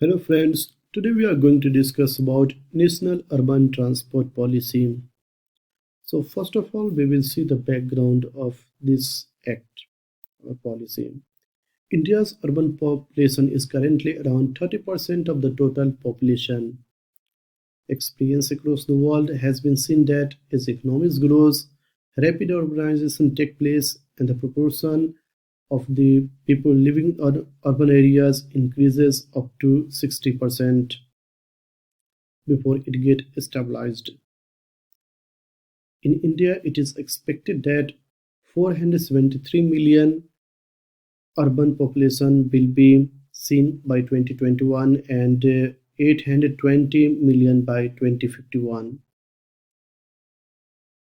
Hello friends, today we are going to discuss about National Urban Transport Policy. So first of all, we will see the background of this act or policy. India's urban population is currently around 30% of the total population. Experience across the world has been seen that as economies grows, rapid urbanization takes place and the proportion of the people living in urban areas increases up to 60% before it gets stabilized. In India, it is expected that 473 million urban population will be seen by 2021 and 820 million by 2051.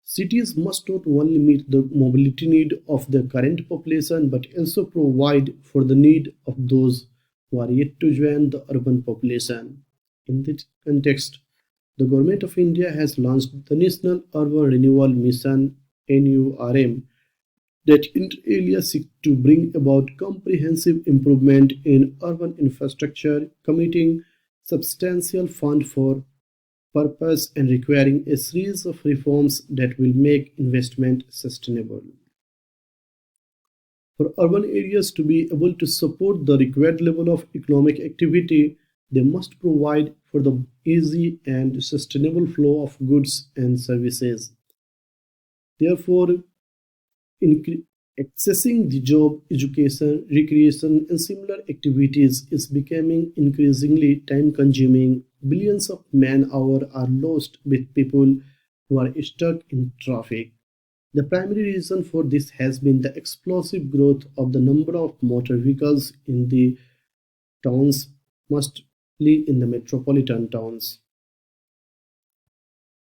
Cities must not only meet the mobility need of the current population but also provide for the need of those who are yet to join the urban population. In this context, the Government of India has launched the National Urban Renewal Mission (NURM) that inter alia seeks to bring about comprehensive improvement in urban infrastructure, committing substantial funds for purpose and requiring a series of reforms that will make investment sustainable. For urban areas to be able to support the required level of economic activity, they must provide for the easy and sustainable flow of goods and services. Therefore, incre- accessing the job, education, recreation, and similar activities is becoming increasingly time consuming. Billions of man hours are lost with people who are stuck in traffic. The primary reason for this has been the explosive growth of the number of motor vehicles in the towns, mostly in the metropolitan towns.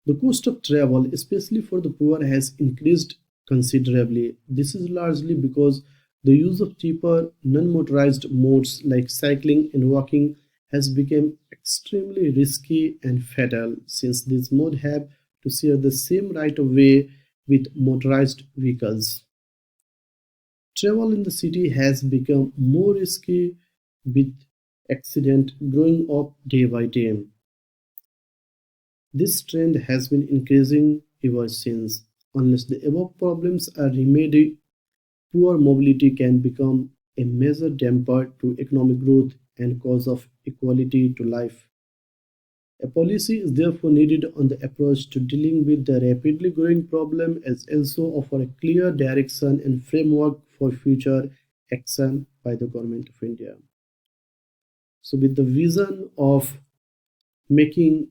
The cost of travel, especially for the poor, has increased considerably. This is largely because the use of cheaper, non motorized modes like cycling and walking has become extremely risky and fatal since these modes have to share the same right of way with motorized vehicles. Travel in the city has become more risky with accident growing up day by day. This trend has been increasing ever since. Unless the above problems are remedied, poor mobility can become a major damper to economic growth and cause of equality to life. A policy is therefore needed on the approach to dealing with the rapidly growing problem as also offer a clear direction and framework for future action by the Government of India. So with the vision of making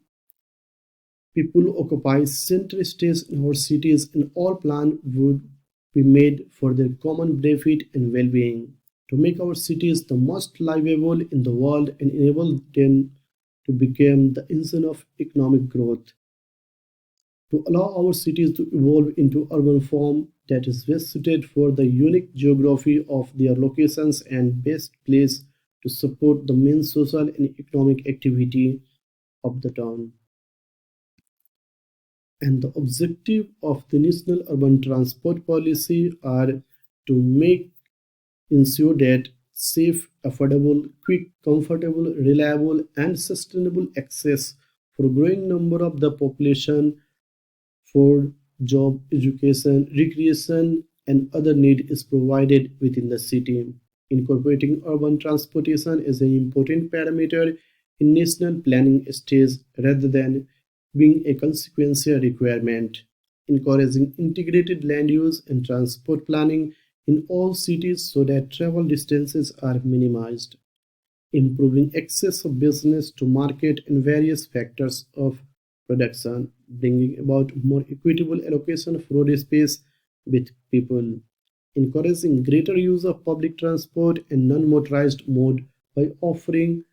people occupy central stage in our cities and all plans would be made for their common benefit and well-being to make our cities the most livable in the world and enable them to become the engine of economic growth, to allow our cities to evolve into urban form that is best suited for the unique geography of their locations and best placed to support the main social and economic activity of the town. And the objective of the National Urban Transport Policy are to make ensure that safe, affordable, quick, comfortable, reliable, and sustainable access for a growing number of the population for job, education, recreation, and other need is provided within the city. Incorporating urban transportation is an important parameter in national planning stage rather than being a consequential requirement. Encouraging integrated land use and transport planning in all cities so that travel distances are minimized, improving access of business to market and various factors of production, bringing about more equitable allocation of road space with people, encouraging greater use of public transport and non-motorized mode by offering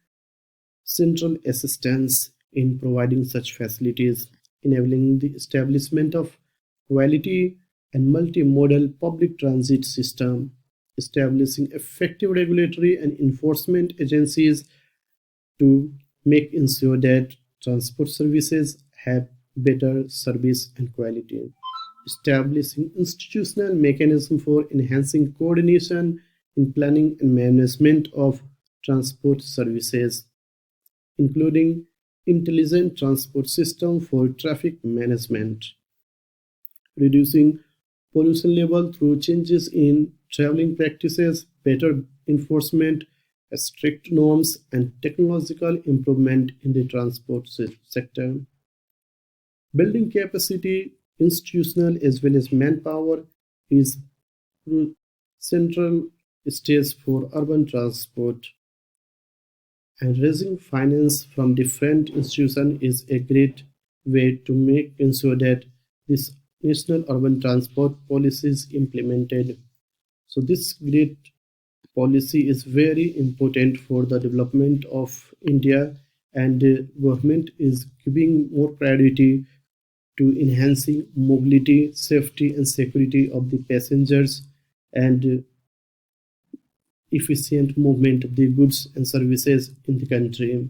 central assistance in providing such facilities, enabling the establishment of quality and multimodal public transit system, establishing effective regulatory and enforcement agencies to make ensure that transport services have better service and quality, establishing institutional mechanism for enhancing coordination in planning and management of transport services, including intelligent transport system for traffic management, reducing pollution level through changes in traveling practices, better enforcement, strict norms, and technological improvement in the transport sector. Building capacity, institutional as well as manpower, is central stage for urban transport, and raising finance from different institutions is a great way to make ensure that this national urban transport policy is implemented. So this great policy is very important for the development of India, and the government is giving more priority to enhancing mobility, safety, and security of the passengers, and efficient movement of the goods and services in the country.